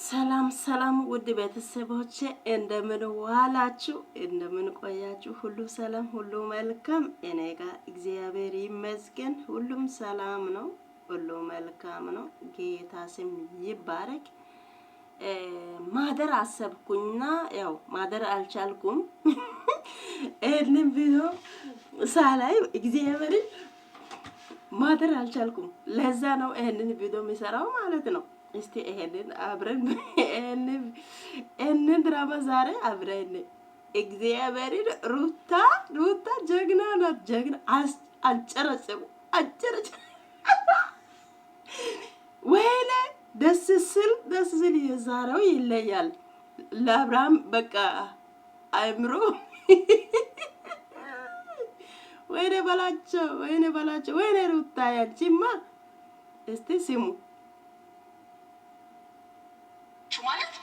ሰላም ሰላም ውድ ቤተሰቦቼ እንደምን ዋላችሁ እንደምን ቆያችሁ ሁሉ ሰላም ሁሉ መልካም እኔ ጋር እግዚአብሔር ይመስገን ሁሉም ሰላም ነው ሁሉ መልካም ነው ጌታ ስም ይባረክ ማደር አሰብኩኝና ያው ማደር አልቻልኩም እኔም ቪዲዮ ሳላይ እግዚአብሔር ማደር አልቻልኩም ለዛ ነው ይሄንን ቪዲዮ የሚሰራው ማለት ነው እስቲ ይሄንን አብረን ይሄንን ድራማ ዛሬ አብረን እግዚአብሔር ሩታ ጀግና ናት ጀግና አንጨረጨቡ ወይኔ ደስ ሲል የዛሬው ይለያል ለአብርሃም በቃ አይምሮ ወይኔ በላቸው ወይኔ ሩታ ያቺማ እስቲ ሲሙ ማለት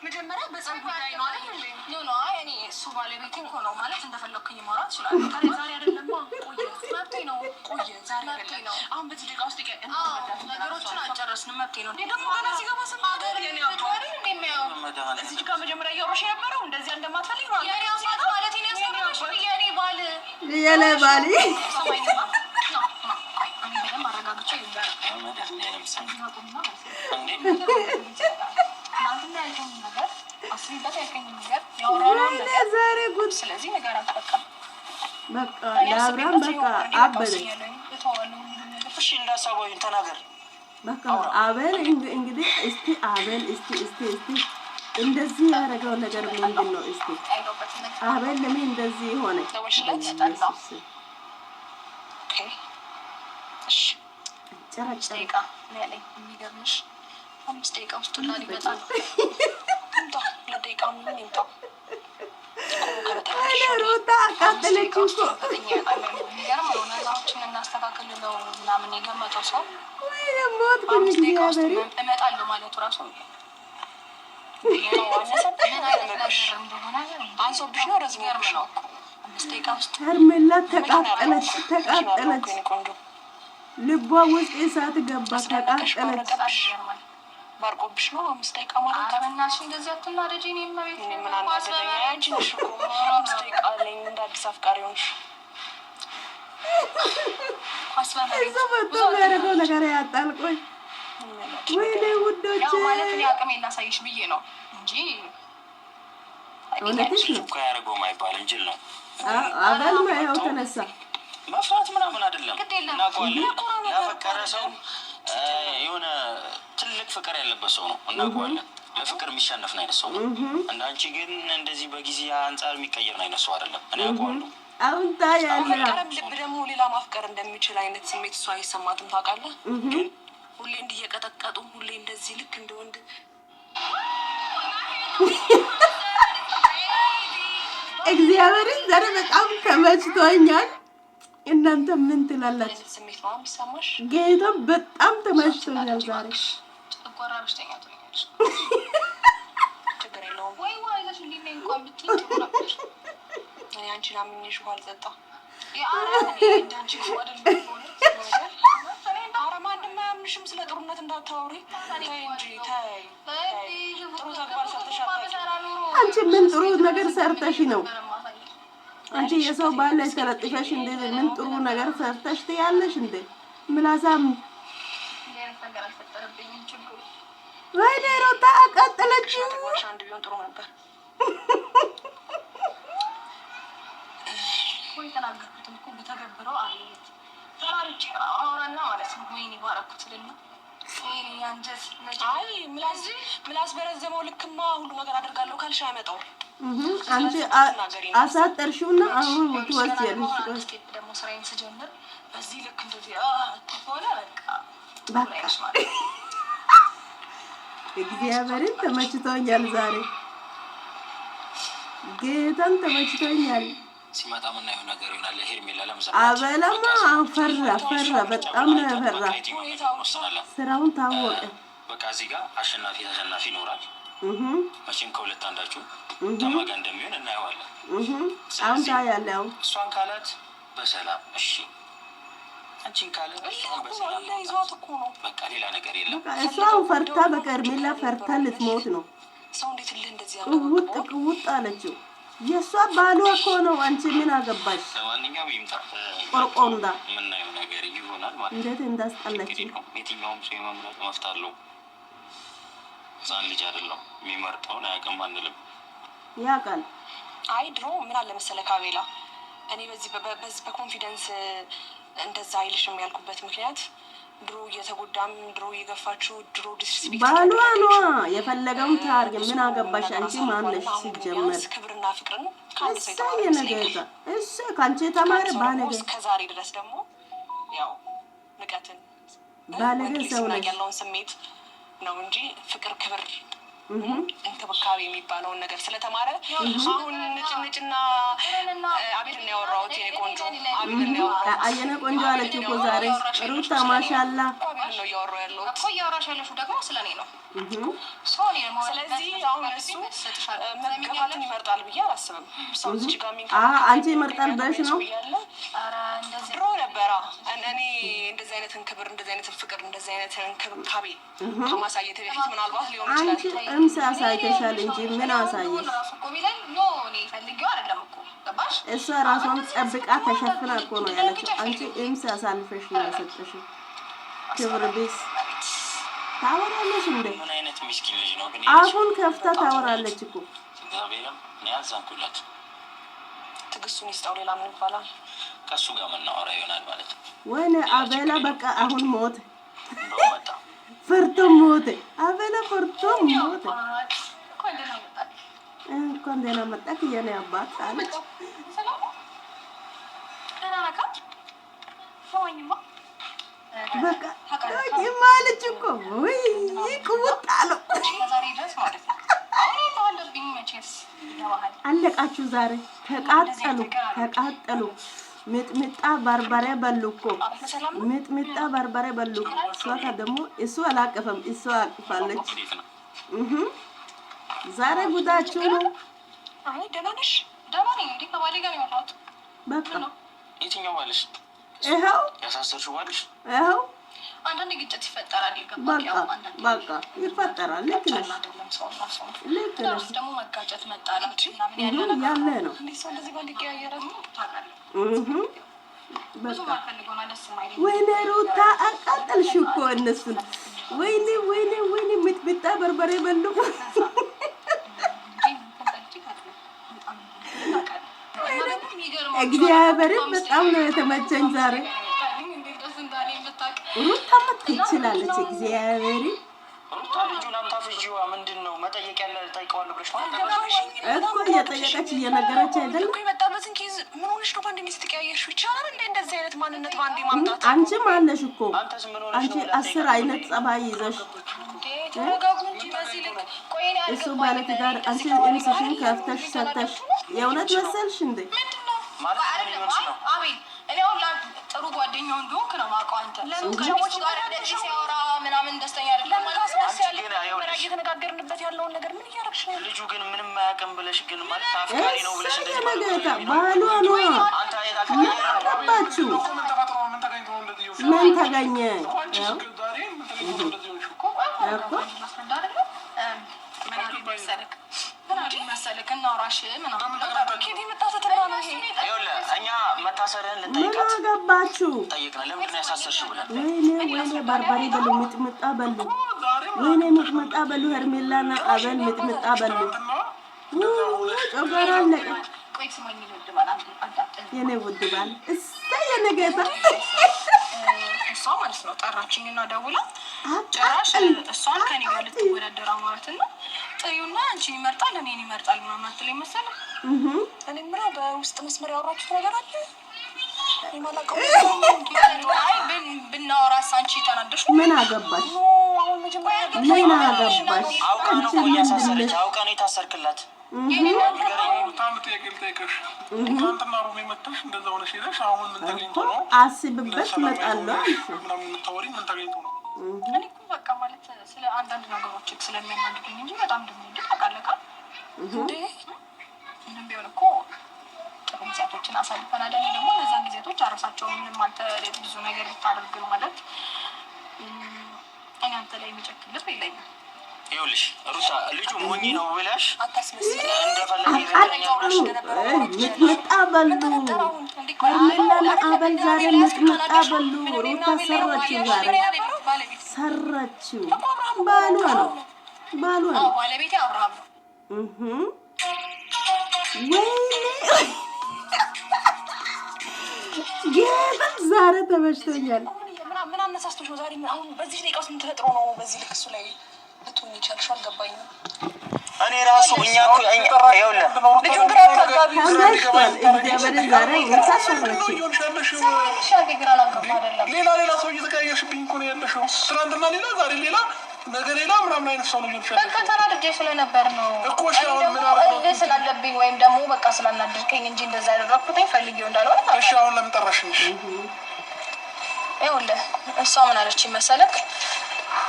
መጀመሪያ በፀጉር ላይ ነው አይደል? ኖ እኔ እሱ ባለቤቴ እኮ ነው ማለት እንደፈለኩኝ ማውራት ይችላል። ታዲያ ዛሬ አይደለም መብቴ ነው። ዛሬ አይደለም። አሁን በዚህ ደቂቃ ውስጥ ነገሮችን አልጨረስንም። መብቴ ነው። ደግሞ ገና ሲገባ ስማገር የኔ አባሪ እንደሚያው እዚህ ጋር መጀመሪያ እያወራሽ የነበረው እንደዚህ እንደማትፈልግ ነው። የኔ አባት ማለት እኔ ያስቀምጥሽ የኔ ባል ማረጋግጫ ይባላል። ዛሬ ጉድ ስለዚህ ነገር አጥበቃ በቃ ለአብርሃም በቃ አበደ እሺ እንዳሳበው ተናገር በቃ አቤል እንግዲህ እስቲ አቤል እስቲ እንደዚህ ያደረገው ነገር ምንድን ነው እስቲ አቤል ለምን እንደዚህ ሆነ ኦኬ እሺ ጨረጨቃ ለኔ የሚገርምሽ 5 ደቂቃ ውስጥ ላሊ ይመጣል ለደቂቃ ምን ይምጣው ሩታ አቃጠለች እኮ ነገሮችን እናስተካክል ነው ምናምን የገመተው ሰው ወይ ደግሞ እግዚአብሔር እመጣለሁ ማለቱ ራሱ አንሶብሽ ነው ረዝገርም ነው 5 ደቂቃ ውስጥ ሄርሜላ ተቃጠለች ልቧ ውስጥ እሳት ገባ ተቃጠለች ባርቆብሽ ነው 5 ደቂቃ ማለት አረናሽ እንደዚህ አትናደጂ እኔ ማለት እኔ ምን አናደደኛ አንቺ ነሽ እኮ 5 ደቂቃ ላይ እንደ አዲስ አፍቃሪ ሆንሽ እዛ በጣም ያደረገው ነገር ያጣልቆኝ ወይኔ ውዶቼ ያው ማለት እኔ አቅሜ ላሳይሽ ብዬ ነው እንጂ እውነትሽ ነው እኮ ያደረገው ማይባል እንጂ ነው አባል ማይው ተነሳ መፍራት ምናምን አይደለም እናውቀዋለን ያፈቀረ ሰው የሆነ ትልቅ ፍቅር ያለበት ሰው ነው እናውቀዋለን ለፍቅር የሚሸነፍ ነው አይነት ሰው ነው አንቺ ግን እንደዚህ በጊዜ አንፃር የሚቀየር ነው አይነት ሰው አይደለም እኔ አውቀዋለሁ አሁን ታያለህ ልብ ደግሞ ሌላ ማፍቀር እንደሚችል አይነት ስሜት እሷ አይሰማትም ታውቃለህ ግን ሁሌ እንዲየቀጠቀጡ ሁሌ እንደዚህ ልክ እንደወንድ እግዚአብሔርን ዛሬ በጣም ተመችቶኛል እናንተ ምን ትላላችሁ ስሜት ነው የሚሰማሽ ጌታ በጣም ተመችቶኛል ዛሬ ተቆራ በሽተኛ ትሆኛለሽ ችግር የለውም ወይ ይዘሽ እንዲህ እንኳን ብትይ ነበር እኔ አንቺን አምኜሽ ውሃ አልጠጣ ያአራኔ እንዳንቺ ወደል ማንም አያምንሽም ስለ ጥሩነት እንዳታወሪ እንጂ ታይ ጥሩ ተግባር ሰርተሻል አንቺ ምን ጥሩ ነገር ሰርተሽ ነው አንቺ የሰው ባል ላይ ተለጥፈሽ እንደ ምን ጥሩ ነገር ሰርተሽ ትያለሽ እንደ ምላሳም ነገር አልፈጠረብኝም ችግሩ ወይ ሩታ አቃጠለች አንድ ቢሆን ጥሩ ነበር ወይ ተናገርኩት እኮ በተገበረው አለኝ ተራርጭ አውራና ማለት ነው ወይኔ ባረኩት ልና ወይኔ አንጀት አይ ምላስ በረዘመው ልክማ ሁሉ ነገር አደርጋለሁ ካልሽ አይመጣው አንቺ አሳጠርሽውና አሁን ወጥወስያለሽ ደግሞ ስራዬን ስጀምር በዚህ ልክ እንደዚህ ተቆለ በቃ እግዚአብሔርን ተመችቶኛል ዛሬ ጌታን ተመችቶኛል ሲመጣ ምን አይሆን ነገር ይሆናል ሄርሜላ ለምሳሌ አበላማ ፈራ በጣም ነው ፈራ ስራውን ታወቀ በቃ እዚህ ጋር አሸናፊ ይኖራል መቼም ከሁለት አንዳችሁ ተማጋ እንደሚሆን እናየዋለን አሁን ታያለው እሷን ካላት በሰላም እሺ አንቺን ካለ በሰላም ይዟት እኮ ነው። በቃ ሌላ ነገር የለም። እሷን ፈርታ በቀርሜላ ፈርታ ልትሞት ነው። ሰው እንዴት እንደዚህ ቅውጥ አለችው። የእሷ ባሏ እኮ ነው። አንቺ ምን አገባሽ? ለማንኛውም ይምጣ ቆርቆንዳ የምናየው ነገር ይሆናል ማለት ነው። እንዴት እንዳስጠላችኝ። የትኛውም ሰው የመምረጥ መብት አለው። ሕፃን ልጅ አይደለም የሚመርጠውን አያውቅም አንልም። ያውቃል። አይ ድሮ ምን አለ መሰለህ ካቤላ፣ እኔ በዚህ በኮንፊደንስ እንደዛ አይልሽም ያልኩበት ምክንያት ድሮ እየተጎዳም ድሮ እየገፋችሁ ድሮ ዲስሪስፔክት ባሏ ነው የፈለገውን ታርግ። ምን አገባሽ አንቺ? ማነሽ ሲጀመር? ክብርና ፍቅርን ካንተ እሱ ካንቺ ተማረ ባለገ ከዛሬ ድረስ ደግሞ ያው ንቀትን ባለገ ሰው ነሽ ያለውን ስሜት ነው እንጂ ፍቅር ክብር እንክብካቤ የሚባለውን ነገር ስለተማረ አሁን ንጭንጭና አቤል ነው ያወራሁት። የኔ ቆንጆ አቤል ነው ያወራሁት። አየነ ቆንጆ አለች እኮ ዛሬ ሩታ ማሻአላ አቤል ነው ያወራው ያለው እኮ ያወራሽ ያለሽው ደግሞ ስለኔ ነው። ስለዚህ አሁን እሱ መገፋትን ይመርጣል ብዬ አላስብም። ሰው እዚህ ጋር አንቺ ይመርጣል ብለሽ ነው? ኧረ እንደዚህ ድሮ ነበረ እኔ እንደዚህ አይነትን ክብር እንደዚህ አይነትን ፍቅር እንደዚህ አይነትን እንክብካቤ ከማሳየት በፊት ምናልባት ሊሆን ይችላል። እምስ አሳይተሻል እንጂ ምን አሳየሽ? እሷ ራሷን ጠብቃ ተሸፍና እኮ ነው ያለችው። አንቺ እምስ አሳልፈሽ ነው የሰጠሽው። ክብር ቢስ ታወራለሽ እንዴ? ምን አይነት ምስኪን ልጅ ነው ግን? አሁን ከፍታ ታወራለች እኮ። እግዚአብሔርም እኔ አዘንኩላት። ትዕግስቱን ይስጠው። ሌላ ምን ይባላል? ከሱ ጋር መናወራ ይሆናል ማለት ነው። ወይኔ አቤላ በቃ አሁን ሞተ። እንደው መጣ ፈርቶ ሞተ። አቤላ ፈርቶ ሞተ። እንኳን ደህና መጣክ የኔ አባት አለች። በቃ ማለች እኮ ወይ ይቁጣ አለው። አለቃችሁ ዛሬ ተቃጠሉ። ሚጥሚጣ በርበሬ በሉ እኮ ሚጥሚጣ በርበሬ በሉ። እሷ ደግሞ እሱ አላቀፈም፣ እሷ አቅፋለች። ዛሬ ጉዳችሁ ነው። አይ ደህና ነሽ? ደህና ነኝ። እንዴ ከባሌ ጋር ነው የመጣሁት። በቃ የትኛው ባልሽ? ይኸው ያሳሰርሽው ባልሽ? ይኸው አንዳንድ ግጭት ይፈጠራል። በቃ ይፈጠራል። ልክ ነሽ፣ ልክ ነሽ። ደግሞ መጋጨት መጣላት ምናምን ያለ ነው። ሰው እንደዚህ ባንድ ቀያየረ ነው ታውቃለህ። በቃ ወይኔ ሩታ አቃጠልሽ እኮ እነሱን። ወይኔ ወይኔ ወይኔ ሚጥሚጣ በርበሬ በሉ። እግዚአብሔርን በጣም ነው የተመቸኝ ዛሬ። ሩታ ትችላለች። እግዚአብሔርን ሩታ ልጁን አታፍጂዋ። ምንድነው መጠየቅ ያለ ጠይቀዋለሁ ብለሽ ማለት እኮ እየጠየቀች እየነገረች አይደለም። እኮ የመጣበትን ኬዝ ምን ሆነሽ ነው ባንዴ ተቀያየርሽው? ይቻላል እንዴ እንደዚህ አይነት ማንነት ባንዴ ማምጣት? አንቺም አለሽ እኮ አንቺ 10 አይነት ጸባይ ይዘሽ እሱ ባለትዳር አንቺ እንስሽን ከፍተሽ ሰተሽ የእውነት መሰልሽ እንዴ? አቤል እኔ አሁን ጥሩ ጓደኛው እንደሆንክ ነው የማውቀው። አንተ ለምን ከሰዎች ጋር እንደዚህ ሲያወራ ምናምን ደስተኛ አይደለም ማለት ነው? እየተነጋገርንበት ያለውን ነገር ምን እያደረግሽ ነው? ልጁ ግን ምንም አያውቅም ብለሽ ግን ማለት አፍቃሪ ነው ብለሽ እንደዚህ ነገታ ባሏ ነው አባችሁ ምን ተገኘ? ምን አገባችሁ? ወይኔ በርበሬ በሉ፣ ሚጥሚጣ በሉ፣ ወይኔ ሚጥሚጣ በሉ። ሄርሜላና አቤል ሚጥሚጣ በሉ። ጨጓራ አለቀ። የኔ ውድ ባል እሰይ የኔ ጌታ እሷ ማለት ነው ጠራችኝና ደውላ ጭራሽ እሷን ከኔ ጋር ልትወዳደራ ማለት ነው። ጥዩና አንቺን ይመርጣል እኔን ይመርጣል ምናምን አትለኝ መሰለህ? እኔ ምነው በውስጥ መስመር ያወራችሁት ነገር አለ? የማላውቀው አይ ብናወራስ አንቺ ተናደሽ ምን አገባሽ? ምን አገባሽ? አንቺ ምንድን ነሽ? አውቃ ነው የታሰርክላት። አስብበት እመጣለሁ። እኔ እኮ በቃ ማለት ስለ አንዳንድ ነገሮች ስለሚያናድዱኝ እንጂ በጣም እንደምወድ ታውቃለህ እንዴ? ምንም ቢሆን እኮ ጥሩ ጊዜያቶችን አሳልፈናል። እኔ ደግሞ እነዛን ጊዜያቶች አረሳቸው። ምንም አንተ ብዙ ነገር ልታደርግ ማለት እኔ አንተ ላይ የሚጨክልብ የለኝም። ይኸውልሽ ሩታ ልጁ ሞኝ ነው ብለሽ አታስመስል። እንደፈለገ ምጥምጣ በሉ ሄርሜላ ለአበል ዛሬ ምጥምጣ በሉ። ሩታ ሰራችው፣ ዛሬ ሰራችው። ባሏ ነው ባለቤቴ አብርሃም ነው። ወይኔ ጌታ ዛሬ ተመችቶኛል። ምን አነሳስቶሽ ነው ዛሬ? አሁን በዚህ ደቂቃ ውስጥ ምን ተፈጥሮ ነው በዚህ ልክ እሱ ላይ ልትሆኝ ይቻልሽ? አልገባኝም። እኔ ራሱ እኛ እኮ ይኸውልህ ልጁን ግራ አጋቢ እግዚአብሔር ዛሬ ሩታ ሰራችው። ሌላ ሰው እየተቀያየርሽብኝ እኮ ነው ያለሽው። ትናንትና ሌላ ዛሬ ሌላ ነገ ሌላ ምናምን አይነት ሰው ነው ይልሻል። በቃ ተናድጄ ስለነበር ነው እኮ አሁን ምን አደረኩ ስላለብኝ ወይም ደግሞ በቃ ስላናደድከኝ እንጂ እንደዛ ያደረኩትኝ ፈልጌው እንዳልሆነ። እሺ አሁን ለምን ጠራሽኝ? ይኸውልህ እሷ ምን አለችኝ መሰለክ?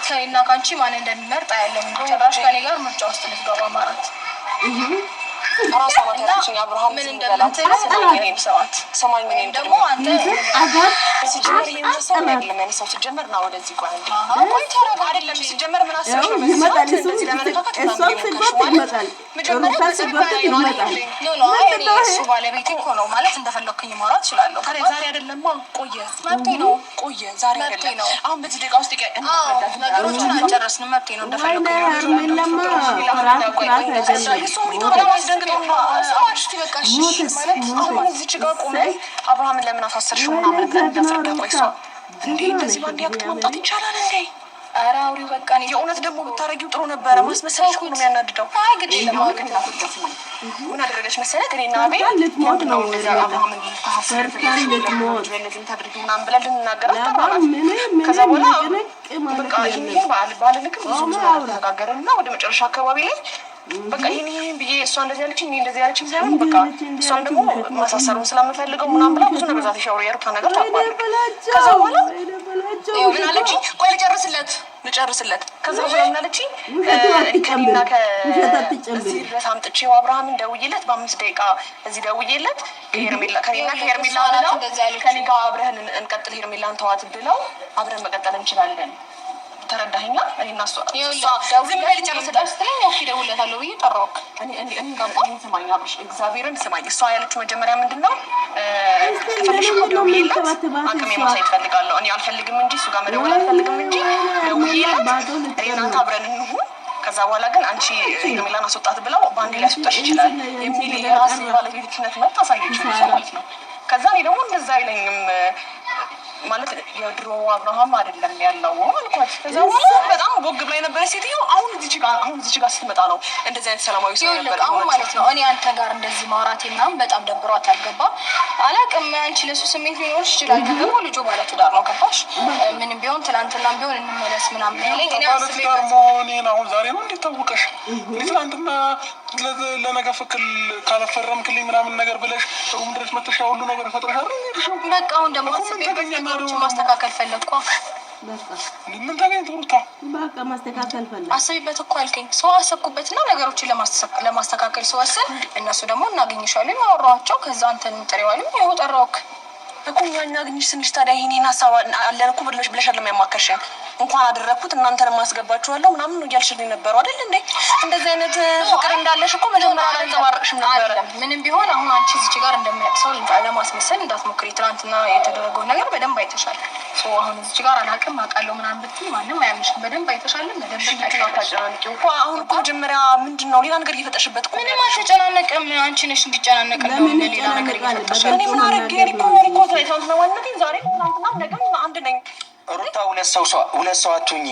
ከእኔና ካንቺ ማን እንደሚመርጥ አያለሁ። ጭራሽ ከኔ ጋር ምርጫ ውስጥ ልትገባ ማለት ራሷ ማለችኝ። አብርሃም ምን እንደምትል ሰማኝ። እኔም ደግሞ አንተ ሲጀመር ይመስላል ለማንሳው ሲጀመር ነው ወደዚህ ቆይ ቆይ ተረጋ አይደለም ሲጀመር ምን አሰብሽ ነው ይመጣል። እሷም ስልባት ይመጣል። ሩታ ስልባት ይመጣል። እሱ ባለቤቴ እኮ ነው ማለት እንደፈለኩኝ ማውራት እችላለሁ። ዛሬ አይደለማ ቆየ መብቴ ነው። ቆየ ዛሬ አይደለም አሁን በዚህ ደቂቃ ውስጥ ነገሮችን አልጨረስንም። መብቴ ነው እንደፈለኩኝ ሄርሜላማ አብርሃምን ለምን አሳሰርሽው ምናምን እንዳፈረደ ቆይ ሰው እንዴ እንደዚህ ባንድ ያክት ማምጣት ይቻላል እንዴ? ኧረ አውሪው በቃ ነው። የእውነት ደግሞ ብታረጊው ጥሩ ነበረ። ማስመሰልሽ እኮ ነው የሚያናድደው። አይ ግድ ለማግኘት ምን አደረገች መሰለህ? እኔና አቤል ልትሞት ነው አብርሃምን ሰርካን ልትሞት ለዚህ ታድርጊ ምናምን ብለን ልንናገራት ከዛ በኋላ በቃ ይሄን ባልልክም ብዙ ተነጋገርንና ወደ መጨረሻ አካባቢ ላይ በቃ ይሄን ብዬ እሷ እንደዚህ ያለችኝ እንደዚህ ያለችኝ ሳይሆን በቃ እሷን ደግሞ ማሳሰሩን ስለምፈልገው ምናምን ብላ ብዙ ነገር ዛት ሻወር ያርታ ነገር ታቋል። ከዛ በኋላ ምን አለችኝ? ቆይ ልጨርስለት። ከዛ በኋላ ምን አለችኝ? ከኔና ከዚህ ድረስ አምጥቼው አብርሃምን ደውዬለት በ5 ደቂቃ እዚህ ደውዬለት ከሄርሜላ ከሄርሜላ ብለው ከኔ ጋር አብረን እንቀጥል ሄርሜላን ተዋት ብለው አብረን መቀጠል እንችላለን። ተረዳኸኛ? እኔና እሷ ዝም ብለህ ልጨርስልህ ስትለኝ ያው እደውልለታለሁ ብዬ ጠራሁት። እኔ ገባኝ። ስማኝ አብርሽ እግዚአብሔርን ስማኝ። እሷ ያለችው መጀመሪያ ምንድን ነው ደውዬለት አቅሜ ማሳየት እፈልጋለሁ። እኔ አልፈልግም እንጂ እሱ ጋር መደወል አልፈልግም እንጂ ደውዬለት እኔ እናንተ አብረን እንሁን ከዛ በኋላ ግን አንቺ ሄርሜላን አስወጣት ብለው በአንዴ ሊያስወጣሽ ይችላል የሚል የራስ ባለቤትነት መብት አሳየች ማለት ነው። ከዛ እኔ ደግሞ እንደዛ አይለኝም ማለት የድሮ አብርሃም አይደለም ያለው አልኳት። ከዛ በኋላ በጣም ቦግ ብላ የነበረ ሴትዮ አሁን እዚህ ጋር ስትመጣ ነው እንደዚህ አይነት ሰላማዊ ሰው ነበር አሁን ማለት ነው። እኔ አንተ ጋር እንደዚህ ማውራቴ ምናምን በጣም ደብሯት አልገባ አላውቅም። አንቺ ለሱ ስሜት ሊኖርሽ ይችላል። ደግሞ ልጁ ማለት ትዳር ነው ገባሽ? ምንም ቢሆን ትናንትናም ቢሆን እንመለስ ምናምን ላይ እኔ አስቤ አሁን ዛሬ ነው እንዴት ታወቀሽ? ትናንትና ለነገ ፍቅል ካለፈረምክልኝ ምናምን ነገር ብለሽ ሩም ድረስ መተሻ ሁሉ ነገር ፈጥረሻል። በቃ አሁን ደግሞ ነገሮችን ማስተካከል ፈለግኩ። በቃ ምን ታገኝት ሩታ? በቃ ማስተካከል ፈለግ አሰብበት እኮ አልከኝ። ሰው አሰብኩበትና ነገሮችን ለማስተካከል ስወስን እነሱ ደግሞ እናገኝሻለን አወራኋቸው። ከዛ አንተን ጥሪዋል ነው ጠራውክ እኮ እኛ ግንኙነት ትንሽ ታዲያ ይሄን ሀሳብ አለን እኮ ብለሽ አይደለም ያማከርሽኝ። እንኳን አደረኩት እናንተን ማስገባችኋለሁ ምናምን ነው እያልሽልኝ ነበረው አይደል እንዴ? እንደዚህ አይነት ፍቅር እንዳለሽ እኮ መጀመሪያ አላንጸባረቅሽም ነበር። ምንም ቢሆን አሁን አንቺ እዚህ ጋር እንደሚያቅሰው ለማስመሰል እንዳትሞክሪ። ትናንትና የተደረገውን ነገር በደንብ አይተሻል። አሁን እዚህ ጋር አላውቅም አውቃለሁ ምናምን ብትይ ማንም አያምንሽም። በደንብ አይተሻል። በደንብ ታጨናንቂው እኮ አሁን እኮ መጀመሪያ ምንድን ነው ሌላ ነገር እየፈጠርሽበት እኮ ምንም አልተጨናነቅም። አንቺ ነሽ እንዲጨናነቅ ነው ሌላ ነገር እየፈጠርሽ። እኔ ምን አደረጌ? እኮ ትናንትና ዋነቴ ዛሬ ትናንትና ነገም አንድ ነኝ። ሩታ ሁለት ሰው አትሁኚ።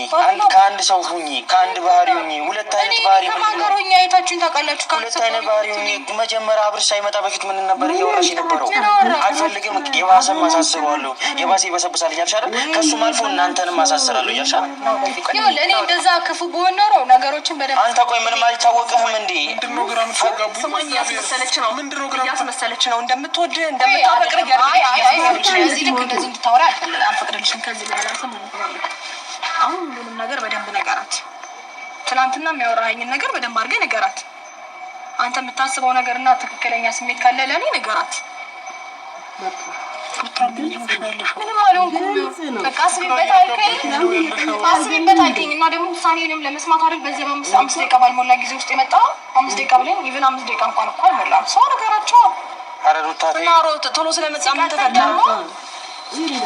ከአንድ ሰው ሁኚ። ከአንድ ባህሪ ሁኚ። ሁለት አይነት ባህሪ ከማገሩኛ አይታችሁን ታውቃላችሁ። ሁለት አይነት ባህሪ ሁኚ። መጀመሪያ አብርሽ ሳይመጣ በፊት ምን ነበር እያወራሽ የነበረው? አልፈልግም የባሰም አሳስረዋለሁ የባሰ ይበሰብሳል እያልሽ አይደል? ከእሱም አልፎ እናንተንም አሳስራለሁ እያልሽ አይደል? እኔ እንደዛ ክፉ ብሆን ኖሮ ነገሮችን በደንብ አንተ ቆይ ምንም አልታወቅህም እንዴ? ምንድነው ግራ የምትጋቡኝ? ስማኝ እያስመሰለች ነው። ምንድነው ግራ እያስመሰለች ነው እንደምትወድ እንደምታፈቅር እያለች እዚህ ልክ እንደዚህ እንድታወራ አልፈቅድልሽም ከዚህ በኋላ አሁን ሁሉንም ነገር በደንብ ነገራት። ትናንትና የሚያወራኸኝን ነገር በደንብ አድርገህ ነገራት። አንተ የምታስበው ነገርና ትክክለኛ ስሜት ካለ ለእኔ ነገራት። ምንም አልሆንኩም። በቃ አስቢበት አልከኝ እና ደግሞ ውሳኔንም ለመስማት አይደል በዚህ በ5 ደቂቃ ባልሞላ ጊዜ ውስጥ የመጣው 5 ደቂቃ ብለን ኢቭን 5 ደቂቃ እንኳን እኮ አልሞላም። ሰው ነገራቸው እና ቶሎ ስለመጣ ምን ተፈጠረ?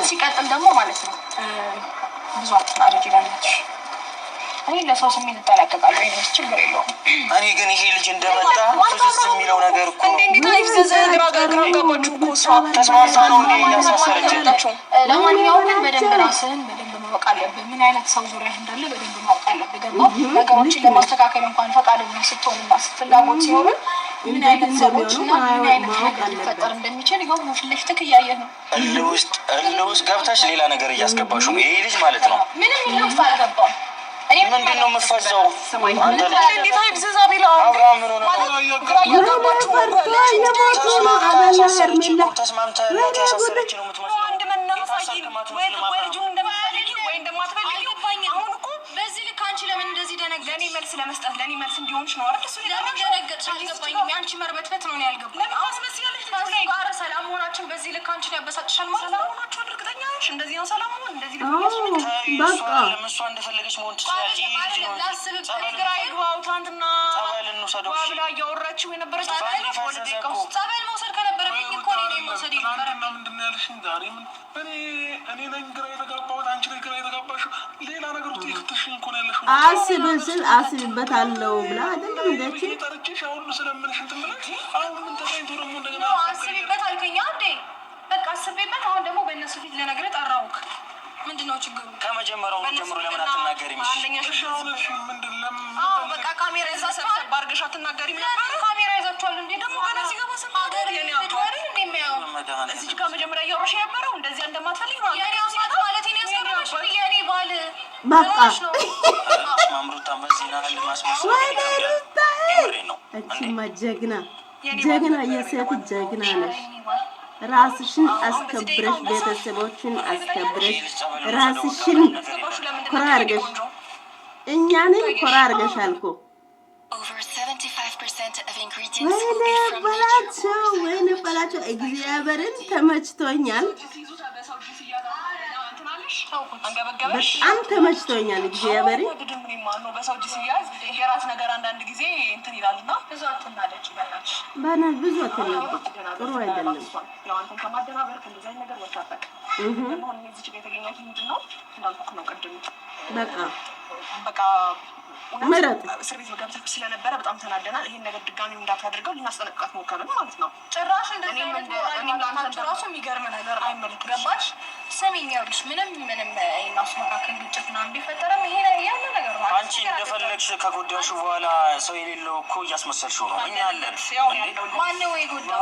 ሲቀጥል ደግሞ ማለት ነው ብዙ አጥናጅ ይላልች እኔ ለሰው ስሜት ተላቀቃለሁ። ይሄን ችግር የለውም። እኔ ግን ይሄ ልጅ እንደመጣ ፍዝዝ የሚለው ነገር እኮ እንዴት አይፍዘዝ ግራ ጋባችሁ እኮ እሷ ተስማምታ ነው እንዴ ያሳሰረችው? ለማንኛውም ግን በደንብ ራስህን በደንብ ማወቅ አለብህ። ምን አይነት ሰው ዙሪያ እንዳለ በደንብ ማወቅ አለብህ። ገባ? ነገሮችን ለማስተካከል እንኳን ፈቃደኛ ስትሆንና ፍላጎት ሲኖር ምን አይነት ሰዎች እና ምን አይነት ነገር ሊፈጠር እንደሚችል ይኸው ፊት ለፊትህ እያየህ ነው። እልህ ውስጥ ገብተሽ ሌላ ነገር እያስገባሽ ነው ይሄ ልጅ ማለት ነው። ምንም እልህ ውስጥ አልገባም። ምንድን ነው የምትፈዛው? እንዴት አይብዘዛ ቢላ አብርሃም ምን ሆነ? ተስማምተህ ያሳሰረች ነው የምትመስለው። በዚህ ልክ አንቺ ለምን እንደዚህ ደነገጥሽ? ለእኔ መልስ ለመስጠት ለእኔ መልስ እንዲሆንሽ ነው አይደል? እሱ ለምን ደነገጥሽ? አልገባኝም። የአንቺ መርበትበት ነው ያልገባኝ። ጋር ሰላም መሆናችን በዚህ ልክ አንቺን ያበሳጭሻል ማለት ነው? ሰላም እርግጠኛ ነሽ? እንደዚህ ነው ሰላም መሆን? እንደዚህ ነው እሷ እንደፈለገች መሆን ትችላለች። ግራ ይግባው። ትናንትና ዋብላ እያወራችው የነበረች ጸበል መውሰድ ከነበረብኝ እኮ እኔ መውሰድ ትናንትና ምንድን ነው ያልሽኝ? ዛሬ ምን እኔ ነኝ ግራ የተጋባሁት? አንቺ ነኝ ግራ የተጋባሽው? ሌላ ነገር ውስጥ የክትሽኝ እኮ ነው ያለሽው። አስብበታለሁ ብላ አይደለም እንደቺ ጠርቼሽ አሁን ስለምንሽ እንትን ብለሽ አሁን ምን ተገኝቶ ደግሞ እንደገና አስቢበት አልከኝ እንዴ? በቃ አስቢበት። አሁን ደግሞ በእነሱ ፊት ለነገር ጠራውክ። ምንድነው ችግሩ? ከመጀመሪያው ጀምሮ ለምን አትናገሪም? አንደኛ ሻውለሽ ምንድን ለምን በቃ ካሜራ ይዛ ሰብሰብ አድርገሽ አትናገሪም ነበር? ካሜራ ይዛችኋል እንዴ? ደግሞ ገና ሲገባ ሰማገር የኔ አባሪ እንዴ የሚያው እዚህ ጋር መጀመሪያ እያወራሽ የነበረው እንደዚህ እንደማትፈልግ ነው። የኔ አባት ማለት እኔ ያስቀረሽ የኔ ባል በቃ ማምሩታ መዚና ለማስመሰል ነው። እቺማ ጀግና የሴት ጀግና ነሽ። ራስሽን አስከብረሽ ቤተሰቦችን አስከብረሽ ራስሽን ኮራ አድርገሽ እኛንም ኮራ አድርገሽ አልኩ። ወይኔ በላቸው እግዚአብሔርን ተመችቶኛል። በጣም ተመችቶኛል እግዚአብሔርን። በሰው እጅ ሲያዝ የራስ ነገር አንዳንድ ጊዜ እንትን ይላልና ብዙ አትናደጅ ይበላች ብዙ አትናደጅ ጥሩ አይደለም። ያው አንተን ከማደናበር ከእንደዚህ አይነት ነገር ወጣፈቅ ደግሞ እዚህ ጋር የተገኘው ምንድነው እንዳልኩት ነው ቅድም በቃ ምረጥ እስር ቤት ገብተህ ስለነበረ በጣም ተናደናል። ይሄን ነገር ድጋሚ እንዳታደርገው ልናስጠነቅቃት ሞከርን ማለት ነው። ጭራሽ እንደዚህ እኔም ላንተ ራሱ የሚገርም ነገር አይመለከትም። ገባሽ? ስሚኝ ይኸውልሽ ምንም እናሱ መካከል ግጭት ነው እንዲፈጠረም ይሄ ያለ ነገር ነው። አንቺ እንደፈለግሽ ከጎዳሹ በኋላ ሰው የሌለው እኮ እያስመሰልሽው ነው። እኛ አለን ማነው የጎዳው?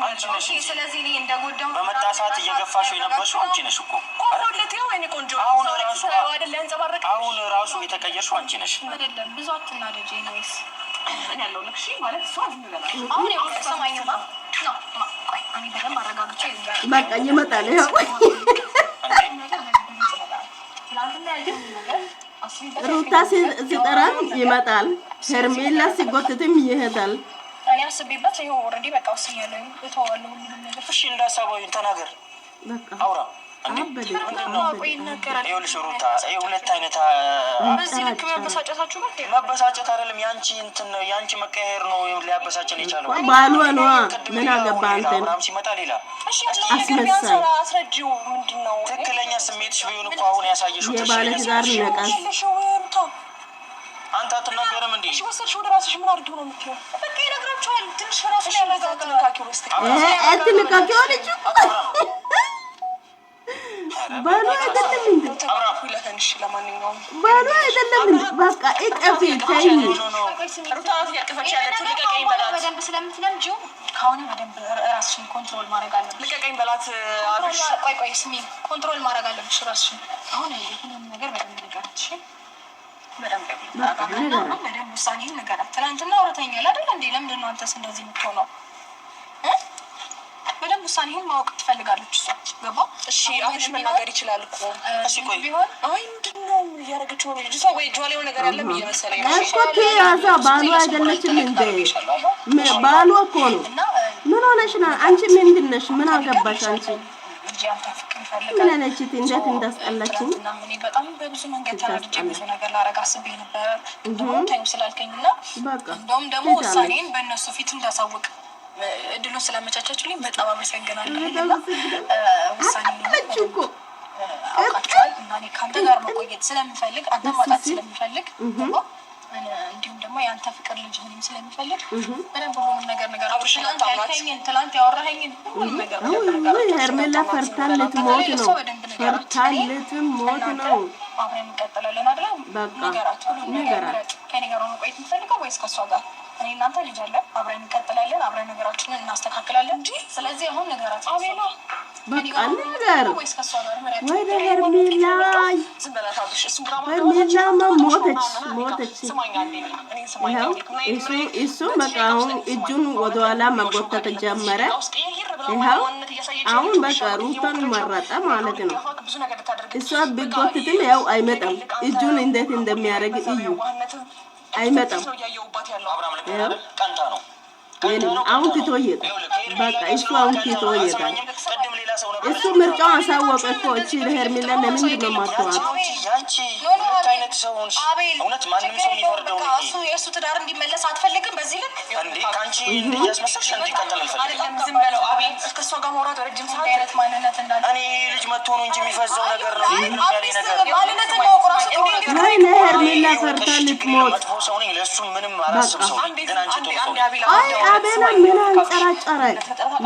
አንቺ ነሽ። ስለዚህ እኔ እንደጎዳው በመጣ ሰዓት እየገፋሽው የነበርሽው አንቺ ነሽ እኮ። ቆንጆ አሁን ራሱ የተቀየርሽው አንቺ ነሽ። አይደለም ብዙ አትናደጂ ነው ወይስ እኔ ያለው ልክሽ ማለት እሷ ዝምብለሽ አሁን ያው ሰማኝማ ነው ቆይ እኔ በደንብ አረጋግጬ በቃ ይመጣል። ይሄው ሩታ ሲጠራን ይመጣል። ሄርሜላ ሲጎትትም ይሄዳል። እኔ አስቤበት ይሄው ኦልሬዲ በቃ ወስኛለሁ። እተዋለሁ ሁሉንም ነገር። እሺ እንዳሰበው ተናገር በቃ አውራ ይኸውልሽ ሩታ ሁለት አይነት በዚህ ልክ መበሳጨታችሁ ነው። መበሳጨት አይደለም ያንቺ እንትን ነው ያንቺ መቀየር ነው ሊያበሳጨን የቻለው። ባሏ ነው ምን አገባ አንተ አብርሃም ሲመጣ ሌላ አስመሳይ አስረጂው ምንድነው? ትክክለኛ ስሜትሽ ቢሆን እኮ አሁን ያሳየሽው የባለሽ ጋር ነቃስ አንተ አትናገርም እንዴ? እሺ ወሰድሽ ወደ ራስሽ ምን አድርገው ነው የምትለው? በቃ ይነግራችኋል። ትንሽ ራስሽ ያረጋጋል። አትንካኪው አለች ባሉ አይደለም እንዴ? አብራፉ ለተንሽ ለማንኛውም ባሉ አይደለም እንዴ? በቃ እቀፊ ተይ ሩታት ያቀፈች ያለች ልቀቀኝ በላት። በደንብ ስለምትለምጂው ካሁን በደንብ ራስሽን ኮንትሮል ማድረግ አለብሽ። ልቀቀኝ በላት አብሽ። ቆይ ስሚ ኮንትሮል ማድረግ አለብሽ ራስሽን። አሁን ይሄንን ነገር በደንብ ንገራት። እሺ በደንብ ውሳኔህን ንገራት። ትናንትና አውርተኛል አይደል እንዴ? ለምንድን ነው አንተስ እንደዚህ የምትሆነው? በደንብ ውሳኔህን ማወቅ ትፈልጋለች እሷ። ገባ? እሺ አሁንሽ መናገር ይችላል እኮ። እሺ ቆይ ቢሆን አይ ምንድነው እያደረገችው ነው ልጅቷ? ወይ ጆሌ ነገር ያለም እየመሰለኝ ነው። እኮ ተያዛ ባሉ አይደለችም እንዴ? ባሉ እኮ ነው። እና ምን ሆነሽ ነው አንቺ? ምንድን ነሽ? ምን አገባሽ አንቺ? ምን ነች? እንዴት እንዳስጠላችኝ እኔ በጣም በብዙ መንገድ ተረድቼ ብዙ ነገር ላረጋ አስቤ ነበር። ደግሞ ታይም ስላልከኝና እንደውም ደግሞ ውሳኔን በእነሱ ፊት እንዳሳውቅ እድሉን ስላመቻቻችሁልኝ በጣም አመሰግናለሁ። ውሳኔን አውቃችኋል እና እኔ ከአንተ ጋር መቆየት ስለምፈልግ አንተ ማጣት ስለምፈልግ እንዲሁም ደግሞ የአንተ ፍቅር ልጅህንም ስለሚፈልግ በደንብ ሁሉንም ነገር አብርሽናንት ያልከኝን ትላንት ያወራኸኝን ሁሉንም ነገር ሄርሜላ ፈርታን ልትሞት ነው። ፈርታን ልትሞት ነው። አብረን እንቀጥላለን አይደል? ነገራት ሁሉንም ነገራት ከኔ ጋር መቆየት የምትፈልገው ወይስ ከእሷ ጋር? እኔ እናንተ ልጅ አለ አብረን እንቀጥላለን፣ አብረን ነገራችንን እናስተካክላለን እንጂ። ስለዚህ አሁን ነገራት አቤላ በቃ ነገር ወይ ሄርሜላ ሞተች። እሱ በቃ አሁን እጁን ወደኋላ መጎተት ጀመረ። ይኸው አሁን በቃ ሩታን መረጠ ማለት ነው። እሷ ቢጎትትም ያው አይመጣም። እጁን እንዴት እንደሚያደርግ እዩ። አይመጣም። አሁን ትቶ ይሄዳል። በቃ እሱ አሁን ትቶ ይሄዳል። እሱ ምርጫው አሳወቀ እኮ። እቺ ሄርሜላ ለምንድን ነው የማትተዋት? እውነት ማንም ሰው የሚፈርደው ነው። እሱ የእሱ ትዳር እንዲመለስ አትፈልግም። በዚህ ልክ እንዴ ካንቺ እያስመሰልሽ እንዲቀጥል አልፈልግም። ዝም በለው አቤል። እስከ እሷ ጋር ማውራት ረጅም ሰዓት አይነት ማንነት እንዳለ እኔ ልጅ መጥቶ ነው እንጂ የሚፈዘው ነገር ነው። ማንነት ነው ቁራሱ ወይ ሄርሜላ ፈርታ ልትሞት። መጥፎ ሰው ነኝ ለሱ ምንም አላስብ ሰው ነኝ። ግን አንቺ ጥሩ ሰው ነኝ። አይ አቤላ ምን አንጨራጨረ?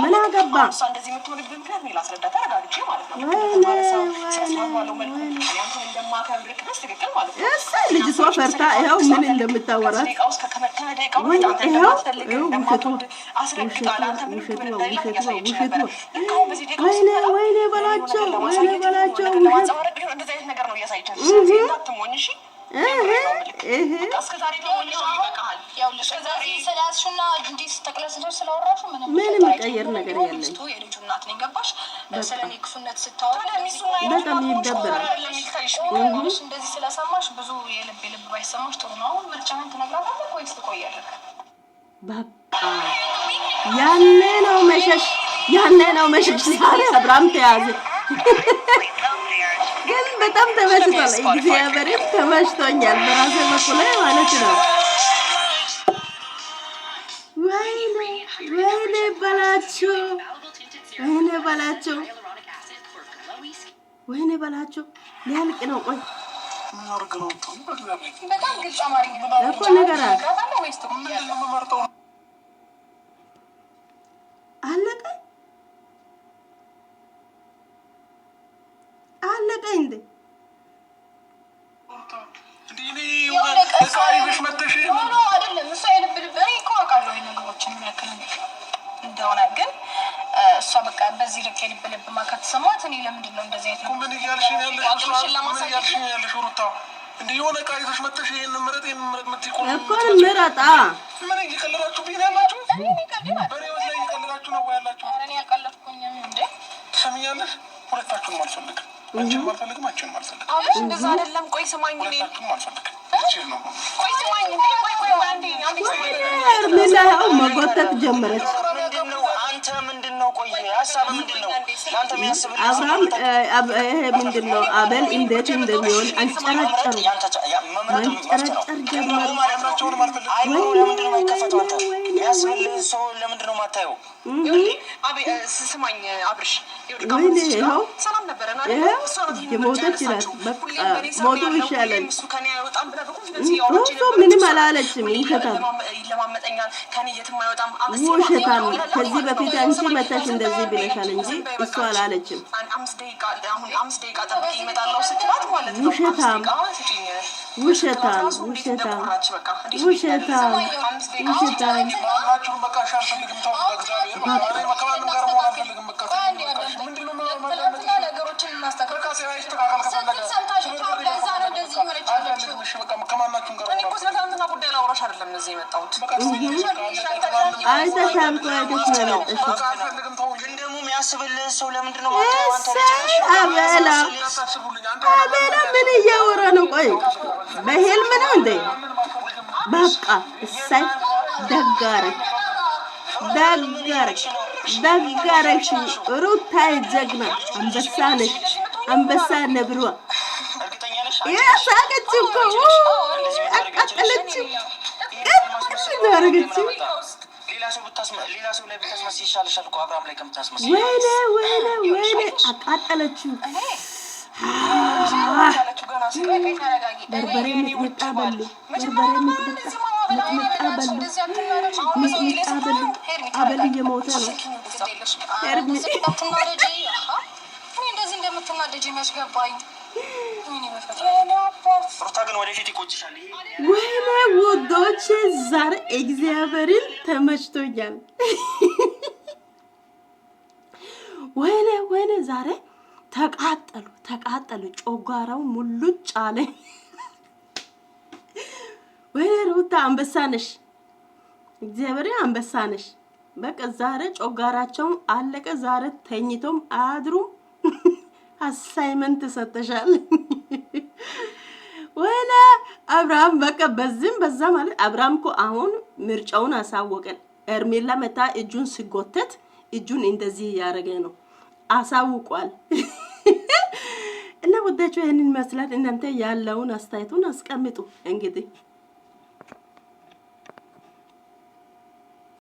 ምን አገባ? እንደዚህ የምትሆንብህ ምክንያት ነው ላስረዳ ተረጋግቼ ማለት ነው። ልጅቷ ፈርታ ይኸው ምን እንደምታወራት ወይኔ በላቸው ምንም ቀየር ነገር የለም። በጣም ይደብራል። እንደዚህ ስለሰማሽ ብዙ የልብ ባይሰማሽ ጥሩ ነው። ምርጫህን ትነግራታለህ ወይስ ትቆያለህ? በቃ ያኔ ነው መሸሽ። ዛሬ አብርሃም ተያዘ። ግን በጣም ተመችቷል። እግዚአብሔርን ተመችቶኛል በራሴ በኩል ማለት ነው። ወይኔ በላቸው ሊያልቅ ነው። ቆይ በጣም ግልጽ አማርኛ እኮ ነገራት አለቀ እንዴ? እንደሆነ ግን እሷ በቃ በዚህ ልክ የልብ ልብ ማካት ሰማት። እኔ ለምንድን ነው እንደዚህ አይነት ምን እያልሽኝ ያለሽ ሩታ? እንደ የሆነ ዕቃ ይዘሽ መጥተሽ ይሄን ምረጥ የምትይ እኮ ምረጣ። ምን እየቀለዳችሁብኝ ያላችሁ? በሬዎች ላይ እየቀለዳችሁ ነው ያላችሁ? እኔ ያቀለድኩኝም እንዴ? ትሰሚኛለሽ? ሁለታችሁንም አልፈልግም። አንቺንም አልፈልግም፣ አንቺንም አልፈልግም። አብሽ እንደዛ አይደለም። ቆይ ስማኝ፣ እኔ ሁለታችሁንም አልፈልግም። ቆይ ስማኝ፣ ሄርሜላ መጎተት ጀመረች። አንተ ምንድነው? ቆይ ሀሳብ ምንድነው? ለአንተ የሚያስብልህ አብርሃም ይሄ ምንድነው? አቤል እንዴት እንደሚሆን አንጨራጨሩ መንጨራጨር ጀመሩ። ለምንድነው የማይከፈተው? አንተ የሚያስብልህ ሰው ለምንድነው የማታየው? ስማኝ አብርሽ፣ ይኸው ሰላም ነበረና የሞተች ይላል። በቃ ሞቱ ይሻላል። ምንም አላለችም። ውሸታም ከዚህ በፊት አንቺ መተሽ እንደዚህ ብለሻል እንጂ እሱ አላለችም። አይተሻል እኮ አይተሽ ነው የመጣሽው። ግን ደግሞ የሚያስብልህ ሰው ለምንድን ነው? አቤላ ምን እያወራ ነው? ቆይ በህልም ነው እንዴ? በቃ እሳይ ደጋረች ደጋረሽ ሩታ ጀግና አንበሳ ነሽ አንበሳ ነብሯ ያሳቀች እኮ አቃጠለች ያረገች ሌላ ሰው ላይ ብታስመስይ ይሻልሻል እኮ አብርሃም ላይ ከምታስመስይ ወይኔ አቃጠለችው በርበሬ ሚጥሚጣ በሉ አበል እየሞተ ነው እንደዚህ እንደምትናደጂ መች ገባኝ ሩታ ግን ወደፊት ይቆጭሻል ወይኔ ውዶች ዛሬ እግዚአብሔርን ተመችቶኛል ወይኔ ዛሬ ተቃጠሉ ጮጋራው ሙሉጭ አለ ወይኔ ሩታ አንበሳ ነሽ እግዚአብሔር አንበሳ ነሽ በቃ ዛሬ ጮጋራቸው አለቀ ዛሬ ተኝቶም አድሩም አሳይመንት ሰጥተሻል ወላ አብርሃም በቃ በዚህም በዛ ማለት አብርሃም እኮ አሁን ምርጫውን አሳወቀን ኤርሜላ መታ እጁን ሲጎተት እጁን እንደዚህ ያረገ ነው አሳውቋል እና ወዳችሁ ይሄንን መስላት እናንተ ያለውን አስተያየቱን አስቀምጡ እንግዲህ